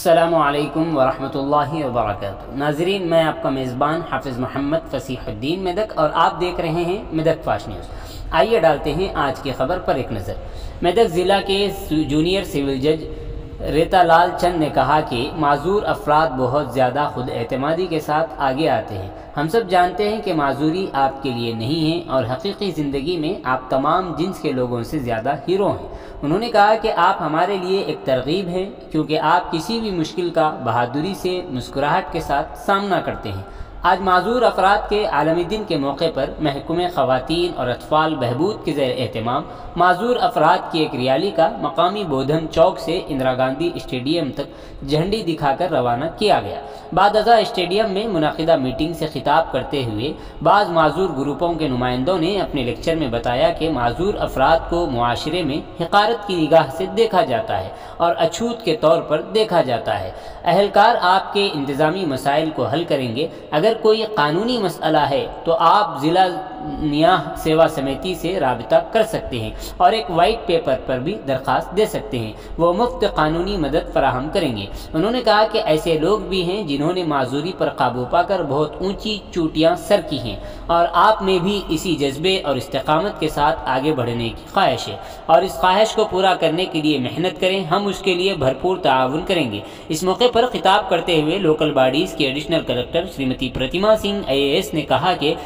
अस्सलामु अलैकुम वरहमतुल्लाहि वबरकातुहू। नाज़रीन, मैं आपका मेज़बान हाफिज़ मोहम्मद फ़सीहुद्दीन मेदक और आप देख रहे हैं मेदक फास्ट न्यूज़। आइए डालते हैं आज की खबर पर एक नज़र। मेदक ज़िला के जूनियर सिविल जज रेतालाल चंद ने कहा कि माजूर अफराद बहुत ज़्यादा खुद एतमादी के साथ आगे आते हैं। हम सब जानते हैं कि माजूरी आपके लिए नहीं है और हकीकी ज़िंदगी में आप तमाम जिन्स के लोगों से ज़्यादा हीरो हैं। उन्होंने कहा कि आप हमारे लिए एक तरगीब हैं, क्योंकि आप किसी भी मुश्किल का बहादुरी से मुस्कुराहट के साथ सामना करते हैं। आज माजूर अफराद के आलमी दिन के मौके पर महकमे ख़वातीन और अतफ़ाल बहबूद के ज़ेर एहतमाम माजूर अफराद की एक रैली का मकामी बोधन चौक से इंदिरा गांधी स्टेडियम तक झंडी दिखाकर रवाना किया गया। बाद स्टेडियम में मुनाकिदा मीटिंग से खिताब करते हुए बाज़ माजूर ग्रुपों के नुमाइंदों ने अपने लेक्चर में बताया कि माजूर अफराद को मुआशरे में हिकारत की निगाह से देखा जाता है और अछूत के तौर पर देखा जाता है। अहलकार आपके इंतज़ामी मसाइल को हल करेंगे। अगर कोई कानूनी मसला है तो आप ज़िला नियाह सेवा समिति से राबिता कर सकते हैं और एक वाइट पेपर पर भी दरख्वास्त दे सकते हैं। वो मुफ्त कानूनी मदद फराहम करेंगे। उन्होंने कहा कि ऐसे लोग भी हैं जिन्होंने माजूरी पर काबू पाकर बहुत ऊंची चोटियां सर की हैं और आप में भी इसी जज्बे और इस्तिकामत के साथ आगे बढ़ने की ख्वाहिश है और इस ख्वाहिश को पूरा करने के लिए मेहनत करें। हम उसके लिए भरपूर ताआवुन करेंगे। इस मौके पर खिताब करते हुए लोकल बॉडीज़ की एडिशनल कलेक्टर श्रीमती प्रतिमा सिंह IAS ने कहा कि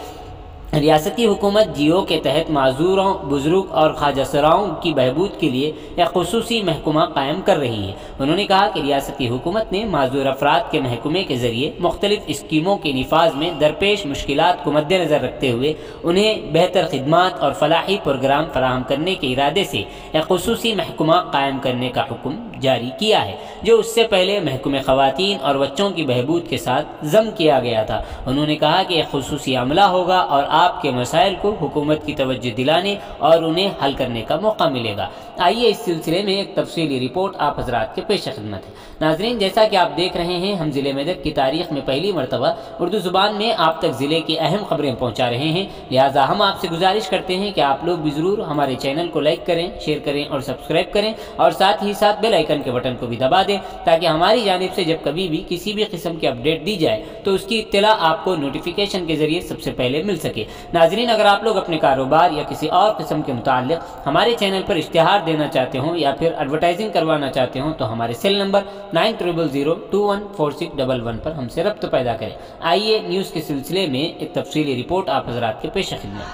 रियासती हुकूमत जियो के तहत माजूरों, बुजुर्ग और ख्वाजासराओं की बहबूद के लिए एक खुसूसी महकमा कायम कर रही है। उन्होंने कहा कि रियासती हुकूमत ने माजूर अफराद के महकमे के ज़रिए मुख्तलिफ स्कीमों के निफाज में दरपेश मुश्किलात को मद्देनज़र रखते हुए उन्हें बेहतर खिदमात और फलाही प्रोग्राम फराहम करने के इरादे से एक खुसूसी महकमा कायम करने का हुक्म जारी किया है, जो उससे पहले महकमे ख़वातीन और बच्चों की बहबूद के साथ ज़म किया गया था। उन्होंने कहा कि एक खुसूसी अमला होगा और आपके मसाइल को हुकूमत की तवज्जो दिलाने और उन्हें हल करने का मौका मिलेगा। आइए इस सिलसिले में एक तफसीली रिपोर्ट आप हजरात के पेश खिदमत है। नाजरीन, जैसा कि आप देख रहे हैं, हम ज़िले मेदक की तारीख़ में पहली मरतबा उर्दू ज़ुबान में आप तक ज़िले की अहम खबरें पहुँचा रहे हैं। लिहाजा हम आपसे गुजारिश करते हैं कि आप लोग भी ज़रूर हमारे चैनल को लाइक करें, शेयर करें और सब्सक्राइब करें और साथ ही साथ बेल आइकन के बटन को भी दबा दें, ताकि हमारी जानिब से जब कभी भी किसी भी किस्म की अपडेट दी जाए तो उसकी इत्तला आपको नोटिफिकेशन के ज़रिए सबसे पहले मिल सके। नाजरीन, अगर आप लोग अपने कारोबार या किसी और किस्म के मुताल्लिक हमारे चैनल पर इश्तिहार देना चाहते हो या फिर एडवर्टाइजिंग करवाना चाहते हो तो हमारे सेल नंबर 9000214611 पर हमसे रब्त पैदा करें। आइए न्यूज़ के सिलसिले में एक तफसीली रिपोर्ट आप हजरात के पेश खिदमत।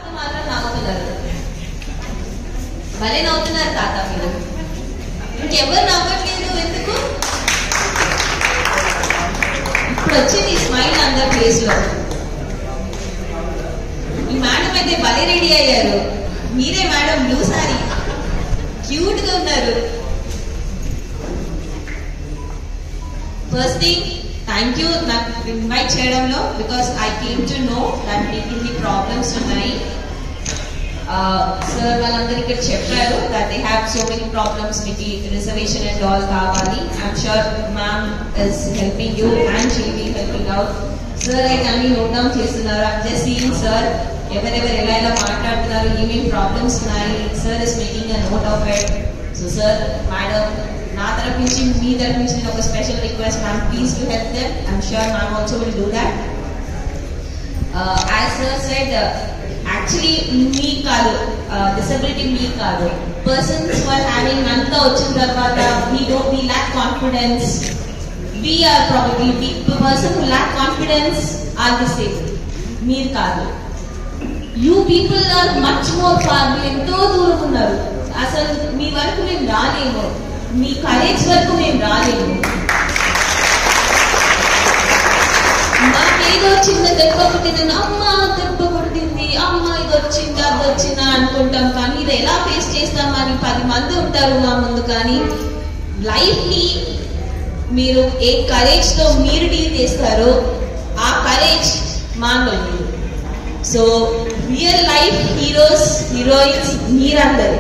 మేడం అయితే భలే రెడీ అయ్యారు. మీరే మేడం బ్లూ సారీ క్యూట్ గా ఉన్నారు. ఫస్ట్ థింగ్ థ్యాంక్ యూ నాకు ఇన్వైట్ చేయడంలో, because I came to know that మీకు ఇన్ని ప్రాబ్లమ్స్ ఉన్నాయి. సార్ వాళ్ళందరూ ఇక్కడ చెప్పారు that they have so many problems with reservation and all కావాలి. I'm sure ma'am is helping you and she will be helping out. Sir అయితే అన్ని note down చేస్తున్నారు. ఐఎమ్ జస్ట్ సీయింగ్ సార్ ఎవరెవరు ఎలా ఎలా మాట్లాడుతున్నారు, ఏమేమి ప్రాబ్లమ్స్ ఉన్నాయి. Sir is making a note of it. So sir, madam, నా తరఫు నుంచి మీ తరఫు నుంచి నేను ఒక special request, ma'am please to help them. I'm sure ma'am also will do that. As sir said, actually మీ కాదు, డిసబిలిటీ మీ కాదు, పర్సన్స్ ఆర్ హ్యావింగ్ అంతా వచ్చిన తర్వాత we lack confidence. We are probably the person who lack confidence are disabled. మీరు కాదు. You people are much more far. మీరు ఎంతో దూరం ఉన్నారు. అసలు మీ వరకు మేము రాలేము. మీ కరేజ్ వరకు మేము రాలేము. మాకేదో చిన్న దెబ్బ కొట్టింది, అమ్మ దెబ్బ కొట్టింది, అమ్మ ఇది వచ్చింది అది వచ్చిందా అనుకుంటాం, కానీ ఇది ఎలా ఫేస్ చేస్తామని 10 మంది ఉంటారు మా ముందు. కానీ లైఫ్ ని మీరు ఏ కరేజ్ తో మీరు డీల్ చేస్తారో ఆ కరేజ్ మాలో లేదు. So real life heroes, heroines మీరందరూ.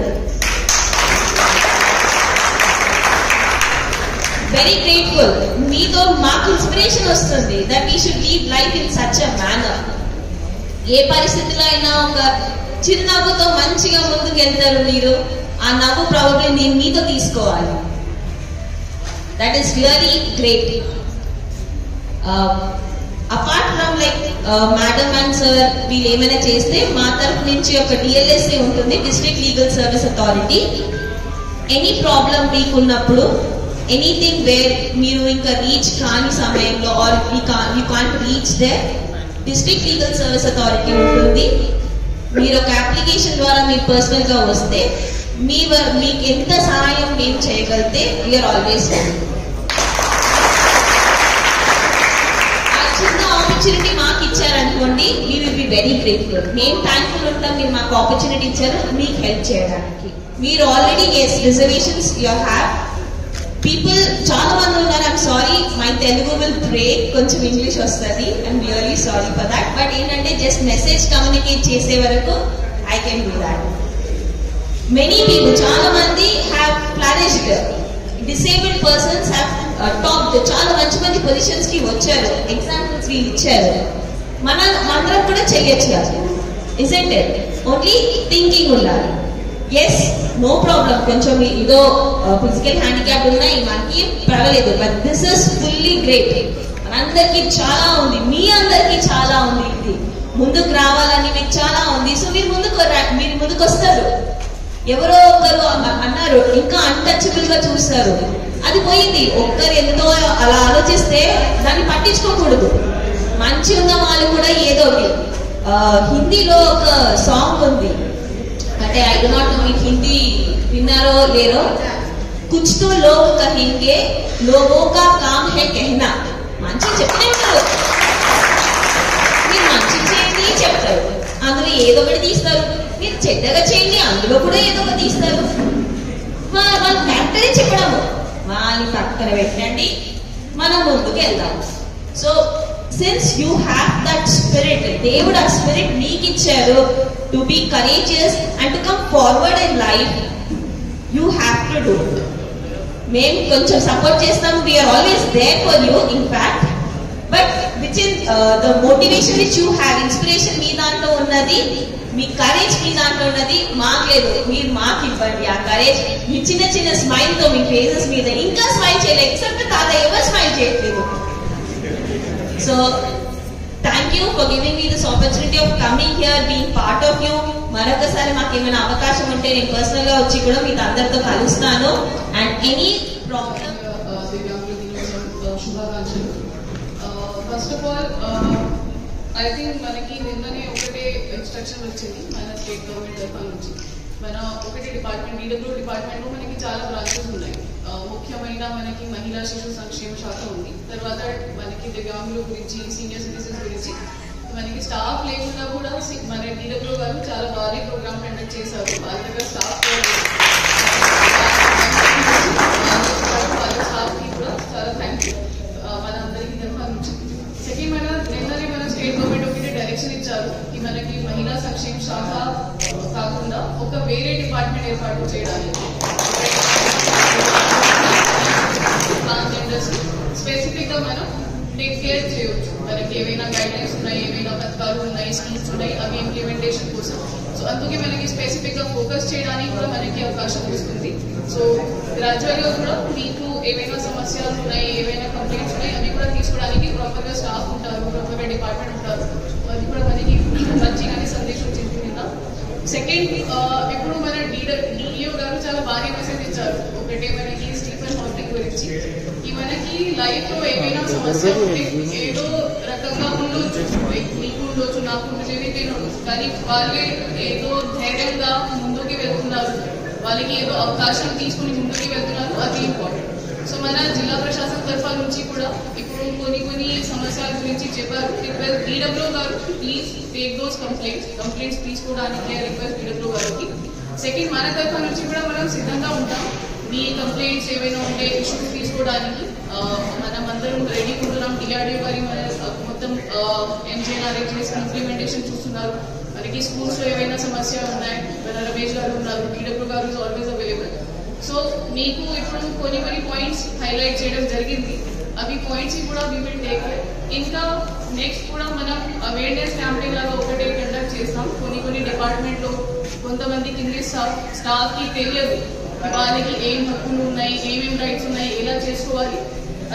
Very grateful. మీతో మాకు ఇన్స్పిరేషన్ వస్తుంది that we should leave life in such a manner. ఏ పరిస్థితిలో అయినా ఒక చిరునవ్వుతో మంచిగా ముందుకు వెళ్తారు మీరు. ఆ నవ్వు ప్రాబబ్లీ నేను మీతో తీసుకోవాలి. That is really great. Apart from like madam and sir వీళ్ళు ఏమైనా చేస్తే మా తరఫు నుంచి ఒక DLSA ఉంటుంది, district legal service authority. Any problem మీకు ఉన్నప్పుడు, ఎనీథింగ్ వేర్ మీరు ఇంకా రీచ్ కాని సమయంలో or you can't reach there, district legal service authority ఉంటుంది. మీరు ఒక అప్లికేషన్ ద్వారా మీరు పర్సనల్ గా వస్తే మీకు ఎంత సహాయం మేము చేయగలిగితే వీఆర్ ఆల్వేస్ ఆపర్చునిటీ మాకు ఇచ్చారనుకోండి, we will be very grateful. మేము థ్యాంక్ఫుల్ ఉంటాం మీరు మాకు ఆపర్చునిటీ ఇచ్చారు మీకు హెల్ప్ చేయడానికి. మీరు already as reservations you have. People చాలా మంది ఉన్నారు. I'm sorry, my Telugu will break, కొంచెం ఇంగ్లీష్ వస్తుంది. I'm really sorry for that. But ఏంటంటే జస్ట్ మెసేజ్ కమ్యూనికేట్ చేసే వరకు I can do that. Many people, చాలా మంది have flourished. Disabled persons have top, చాలా మంచి మంచి పొజిషన్స్ కి వచ్చారు. ఎగ్జాంపుల్స్ వీళ్ళు ఇచ్చారు. మనందరం కూడా చెయ్యొచ్చు కాదు, ఇజంట్ ఇట్? ఓన్లీ థింకింగ్ ఉండాలి. ఎస్, నో ప్రాబ్లం, కొంచెం ఇదో ఫిజికల్ హ్యాండిక్యాప్ ఉన్నాయి మనకి పర్వాలేదు, but this is fully great. మనందరికీ చాలా ఉంది, మీ అందరికీ చాలా ఉంది. ఇది ముందుకు రావాలని మీకు చాలా ఉంది. సో మీరు ముందుకు వస్తారు. ఎవరో ఒకరు అన్నారు ఇంకా అన్టచబుల్ గా చూస్తారు, అది పోయింది. ఒక్కరు ఎంతో అలా ఆలోచిస్తే దాన్ని పట్టించుకోకూడదు. మంచి ఉన్న వాళ్ళు కూడా ఏదో హిందీలో ఒక సాంగ్ ఉంది, అంటే ఐ డు నాట్ నో మీకు హిందీ విన్నారో లేరో. కుచ్ తో లోగ్ కహెంగే లోగో కా కామ్ హై कहना. మంచి చెప్తే ఉంటారు, మీరు మంచి చేయండి చెప్తారు, అందులో ఏదో ఒకటి తీస్తారు. మీరు చెడ్డగా చేయండి, అందులో కూడా ఏదో ఒకటి తీస్తారు. వాళ్ళ ఫ్యాక్టరీ చెప్పడము, వాళ్ళని పక్కన పెట్టండి, మనం ముందుకు వెళ్దాం. So since you have that spirit, దేవుడు ఆ స్పిరిట్ మీకు ఇచ్చారు to be courageous and to come forward in life, you have to do. మేము కొంచెం సపోర్ట్ చేస్తాం, we're always there for you in fact. But which in the motivation which you have, inspiration మీ దాంట్లో ఉన్నది, మీ courage మీ దాంట్లో ఉన్నది, మాకు లేదు. మీరు మాకు ఇవ్వండి ఆ కరేజ్. మీ చిన్న చిన్న స్మైల్ తో మీ ఫేసెస్ మీద ఇంకా స్మైల్ చేయలేదు, ఎక్సెప్ట్ తాత ఎవరు స్మైల్ చేయట్లేదు. So thank you for giving me this opportunity of coming here, being part of you. మరొకసారి మాకు ఏమైనా అవకాశం ఉంటే నేను పర్సనల్ గా వచ్చి కూడా మీతో అందరితో కలుస్తాను. And any problem. First of all I think మనకి నిన్ననే ఒకటే ఇన్స్ట్రక్షన్ వచ్చింది మన స్టేట్ గవర్నమెంట్ తరఫు నుంచి. మన ఒకటి డిపార్ట్మెంట్, DWO డిపార్ట్మెంట్లో మనకి చాలా బ్రాంచెస్ ఉన్నాయి. ముఖ్యమైన మనకి మహిళా శిశు సంక్షేమ శాఖ ఉంది. తర్వాత మనకి దివ్యాంగుల గురించి, సీనియర్ సిటిజన్స్ గురించి మనకి స్టాఫ్ లేకుండా కూడా మన DWO గారు చాలా భారీ ప్రోగ్రామ్ కండక్ట్ చేశారు. వాళ్ళ దగ్గర స్టాఫ్ స్టాఫ్కి కూడా చాలా థ్యాంక్ యూ మన అందరికీ తరఫు నుంచి. సెకండ్, నిన్ననే మన స్టేట్ గవర్నమెంట్ ఒకటి డైరెక్షన్ ఇచ్చారు ఈ మనకి మహిళా సంక్షేమ శాఖ కాకుండా ఒక వేరే డిపార్ట్మెంట్ ఏర్పాటు చేయడానికి. ట్రాన్స్జెండర్స్ స్పెసిఫిక్ గా మనం టేక్ కేర్ చేయవచ్చు. మనకి ఏవైనా గైడ్లైన్స్ ఉన్నాయి, ఏవైనా పథకాలు ఉన్నాయి, స్కీమ్స్ ఉన్నాయి, అవి ఇంప్లిమెంటేషన్ కోసం. సో అందుకే మనకి స్పెసిఫిక్ గా ఫోకస్ చేయడానికి కూడా మనకి అవకాశం వస్తుంది. సో గ్రాడ్యువల్ గా కూడా మీకు ఏవైనా సమస్యలు ఉన్నాయి, ఏవైనా కంప్లైంట్స్ ఉన్నాయి, అవి కూడా తీసుకోవడానికి ప్రాపర్ గా స్టాఫ్ ఉంటారు, ప్రాపర్ గా డిపార్ట్మెంట్ ఉంటారు. అది కూడా మనకి మంచిగానే సందేశం చెప్తుందా. సెకండ్, ఇప్పుడు మన DEO గారు చాలా భారీ మెసేజ్ ఇచ్చారు. ఒకటే మనకి స్టీఫెన్ హాకింగ్ గురించి. ఈ మనకి లైఫ్ లో ఏమైనా సమస్య ఉంటే ఏదో రకంగా ఉండొచ్చు, మీకు ఉండొచ్చు, నాకు ఉండొచ్చు, ఏదైతే ఉండొచ్చు, కానీ వాళ్ళే ఏదో ధైర్యంగా ముందుకు వెళ్తున్నారు, వాళ్ళకి ఏదో అవకాశం తీసుకుని ముందుకు వెళ్తున్నారు, అది ఇంపార్టెంట్. సో మన జిల్లా ప్రశాసన తరఫు నుంచి కూడా ఇప్పుడు కొన్ని సమస్యల గురించి చెప్పారు. రిక్వెస్ట్ DWO గారు ప్లీజ్ టేక్ దోస్ కంప్లైంట్స్ తీసుకోవడానికి రిక్వెస్ట్ DWO గారికి. సెకండ్, మన తరఫు నుంచి కూడా మనం సిద్ధంగా ఉంటాం. మీ కంప్లైంట్స్ ఏవైనా ఉంటే ఇష్యూస్ తీసుకోవడానికి మనం అందరం రెడీ ఉంటున్నాం. DRDO గారి మన మొత్తం MJNRHS ఇంప్లిమెంటేషన్ చూస్తున్నారు. మనకి స్కూల్స్ లో ఏవైనా సమస్య ఉన్నాయి, మన రమేష్ గారు ఉన్నారు, DWO గారు ఇస్ ఆల్వేస్ అవైలబుల్. సో మీకు ఇప్పుడు కొన్ని పాయింట్స్ హైలైట్ చేయడం జరిగింది. అవి పాయింట్స్ కూడా వీ విల్ టేక్. ఇంకా నెక్స్ట్ కూడా మనం అవేర్నెస్ క్యాంపెయిన్ లాగా ఒకటే కండక్ట్ చేస్తాం. కొన్ని డిపార్ట్మెంట్ లో కొంతమంది కింది స్టాఫ్ కి తెలియదు వాళ్ళకి ఏం హక్కులు ఉన్నాయి, ఏమేమి రైట్స్ ఉన్నాయి, ఎలా చేసుకోవాలి.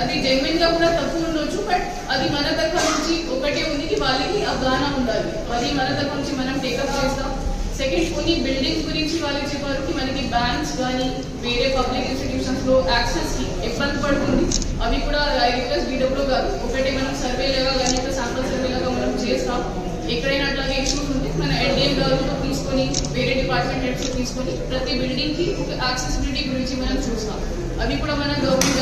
అది జెన్యున్ గా కూడా తప్పు ఉండొచ్చు, బట్ అది మన తరఫు నుంచి ఒకటే ఉంది, వాళ్ళకి అవగాహన ఉండాలి. అది మన తరఫు నుంచి మనం టేకప్ చేస్తాం. సెకండ్, కొన్ని బిల్డింగ్స్ గురించి వాళ్ళకి చెప్పారు కి మనకి బ్యాంక్స్ కానీ వేరే పబ్లిక్ ఇన్స్టిట్యూషన్స్ లో యాక్సెస్ కి ఇబ్బంది పడుతుంది. అవి కూడా ఐ రిక్వెస్ట్ BW గారు ఒకటే మనం సర్వే లాగా కానీ శాంపుల్ సర్వే లాగా మనం చేస్తాం. ఎక్కడైనా అట్లాగే ఇష్యూస్ ఉంటే మన NDM గారితో తీసుకొని వేరే డిపార్ట్మెంట్ హెడ్స్ తీసుకొని ప్రతి బిల్డింగ్ కి ఒక యాక్సెసిబిలిటీ గురించి మనం చూస్తాం. అవి కూడా మన గవర్నమెంట్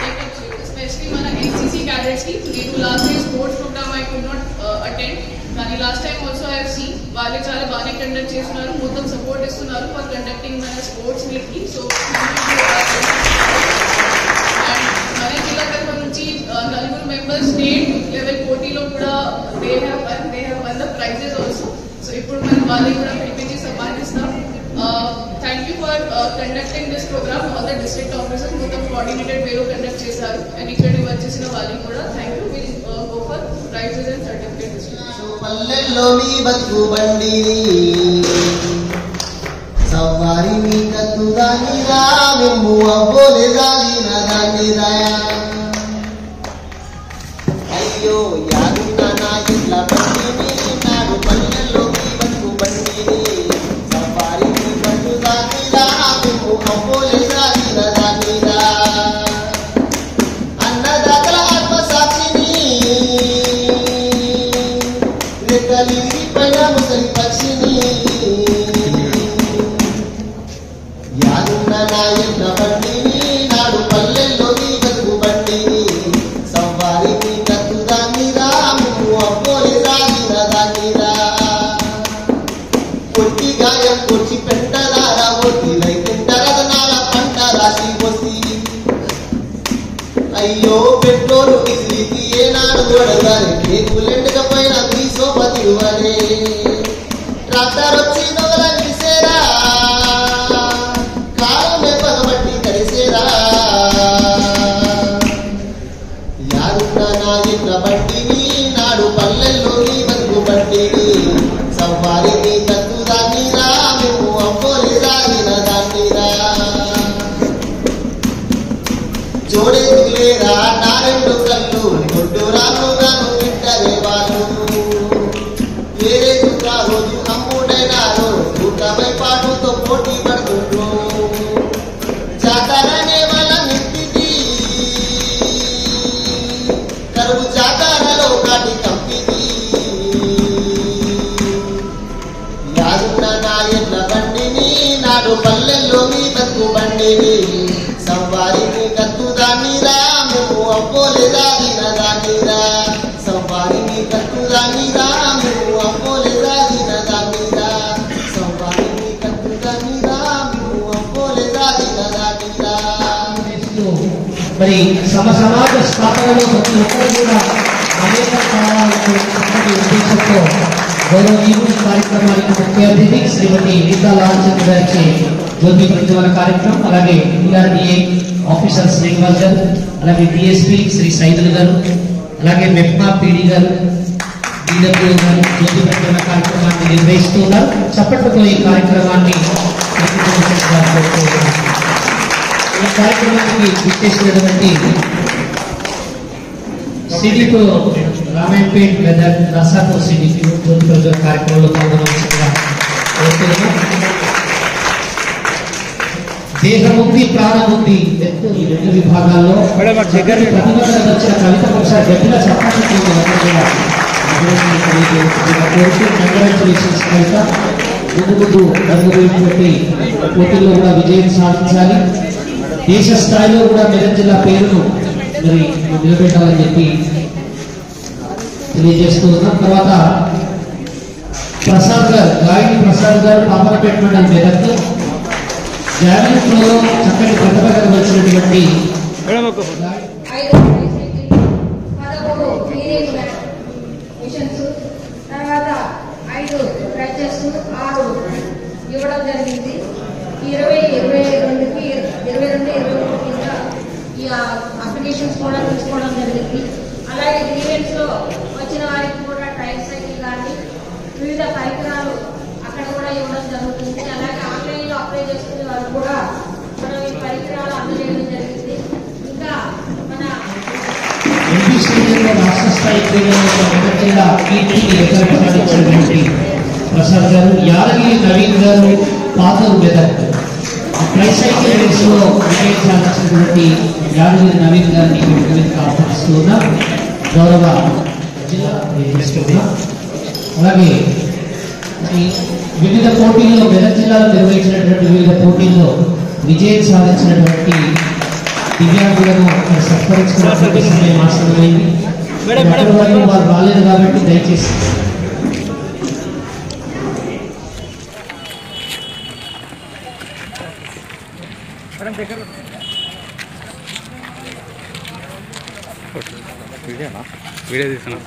గైడెన్స్ ఎస్పెషలీ మన NCC క్యాడెట్స్ కి. నేను last time sports program I could not attend, కానీ last time also I have seen వాళ్ళు చాలా బాగానే కండక్ట్ చేస్తున్నారు, మొత్తం సపోర్ట్ ఇస్తున్నారు ఫర్ కండక్టింగ్ మన స్పోర్ట్స్ మీట్ కి. సో మన జిల్లా తరఫు నుంచి 4 మెంబర్స్ స్టేట్ లెవెల్ పోటీలో కూడా they have won the prizes also. So ఇప్పుడు మనం వాళ్ళకి కూడా పిలిపించి సన్మానిస్తాం. Thank you for conducting this program. All the district officers మొత్తం కోఆర్డినేటెడ్ వేలో కండక్ట్ చేశారు. అండ్ ఇక్కడికి వచ్చేసిన వాళ్ళకి కూడా thank you. Will go for prizes and certificates. పల్లెల్లో మీ బతుకు బండి సవారి మీ కత్తు దాని రా మేము అవ్వోలే దాగిన దాన్ని రాయా. అయ్యో యాదున్న నా ఇట్ల బండిని నాడు పల్లెల్లో మీ బతుకు బండిని సవారి మీ కత్తు దాని రా మేము అవ్వోలే దాగిన దాన్ని రా. అన్నదాతల ఆత్మసాక్షిని రెక్కలిగి పైన ముసలి పక్షిని యాదున్న నా ఎన్న బండిని నాడు పల్లెల్లో మీ బతుకు బండిని సవ్వారి మీ కత్తు దాన్నిరా మేము అవ్వోలే దాగిన దాన్నిరా. కొట్టి గాయం కొట్టి పెంటదారా ఒట్టి రైతుంటరదనాల పంట రాసి పోసి. అయ్యో పెట్రోలు విసిరికి ఏనాడు అడగాలి కేకులెండకపోయిన మీ సోపతి వరే. ట్రాక్టర్ వచ్చి నొగల నిలిసేరా కాలమే పగబట్టి కలిసేరా. యాదున్న నా ఎన్న బండిని నాడు పల్లెల్లో మీ బతుకు బండిని సవ్వారి మీ కత్తు దాన్నిరా మేము అవ్వోలే దాగిన దాన్నిరా. జోడే దిగులేరా నా రెండు కళ్ళు దొడ్డు రానుగాను వింటరే వాళ్ళు. వేరే చుట్టా రోజు అమ్ముడైనారు కూటమై పాటుతో పోటీ పడుతుండ్రు. జాతరనే వాళ్ళ నింపిది కరువు జాతరలో కాటి కంపిది. యాదున్న నా ఎన్న బండిని నాడు పల్లెల్లో మీ బతుకు బండిని సవ్వారి మీ కత్తు దాన్నిరా మేము అవ్వోలే దాగిన దాన్నిరా. సవ్వారి మీ కత్తు దాన్నిరా మేము అవ్వోలే దాగిన దాన్నిరా. సవ్వారి మీ కత్తు దాన్నిరా మేము అవ్వోలే దాగిన దాన్నిరా. మరి సమాజ స్థాపనలో ప్రతి ఒక్కరు కూడా అనేక కావాలనే ఉద్దేశంతో గౌరవనీయులు కార్యక్రమానికి ముఖ్య అతిథి శ్రీమతి గీతా లాల్చంద్ గారికి జ్యోతి ప్రజ్వలన కార్యక్రమం, అలాగే DRDA ఆఫీసర్ శ్రీనివాస్ గారు, అలాగే DSP శ్రీ సైదుల్ గారు, అలాగే మెప్మా PD గారు, DW గారు జ్యోతి ప్రజ్వలన కార్యక్రమాన్ని నిర్వహిస్తున్నారు. చప్పట్లతో ఈ కార్యక్రమాన్ని ఈ కార్యక్రమానికి విచ్చేసినటువంటి సిడిపి రామాయణపేట్ గదర్ నర్సాపూర్ సిడిపి జ్యోతి ప్రజ్వలన కార్యక్రమంలో పాల్గొనవలసిందిగా కోరుతున్నాము. దేహముక్తి ప్రాణముక్తి ఈ 2 విభాగాల్లో ప్రతిభటన వచ్చిన కవిత ఒకసారి గట్టిగా చెప్పాలి. కంగ్రాచులేషన్స్ కవిత. ముందు జరగబోయేటువంటి పోటీల్లో కూడా విజయం సాధించాలి. దేశ స్థాయిలో కూడా మెదక్ జిల్లా పేరును మరి నిలబెట్టాలని చెప్పి తెలియజేస్తూ ఉన్నాం. తర్వాత ప్రసాద్ గారు, గాయని ప్రసాద్ గారు, పాపనపేట మండలం మెదక్ జావెలిన్ త్రోలో చక్కటి ప్రతిభ వచ్చినటువంటి తర్వాత 5 ప్రైజెస్ 6 ఇవ్వడం జరిగింది. 22 కింద ఈ అప్లికేషన్స్ కూడా తీసుకోవడం జరిగింది. అలాగే ఈవెంట్స్ లో వచ్చిన వారికి కూడా టైర్ సైకిల్ కానీ వివిధ పరికరాలు అక్కడ కూడా ఇవ్వడం స్టేడియంలో రాష్ట్ర స్థాయి క్రీడల్లో మెదక్ జిల్లా కీర్తిని రికార్డు సాధించినటువంటి ప్రసాద్ గారు, యాదగిరి నవీన్ గారు పాతూరు మెదక్ ట్రైసైకిల్ రేసులో విజయం సాధించినటువంటి యాదగిరి నవీన్ గారిని ఆహ్వానిస్తూ ఉన్నాం. గౌరవ జిల్లా అలాగే వివిధ పోటీల్లో మెదక్ జిల్లాలో నిర్వహించినటువంటి వివిధ పోటీల్లో విజయం సాధించినటువంటి దివ్యాంగులను సత్కరించుకున్నటువంటి సమయం ఆసన్నమైంది. వారు రాలేదు కాబట్టి దయచేసి వీడియో తీస్తున్నా.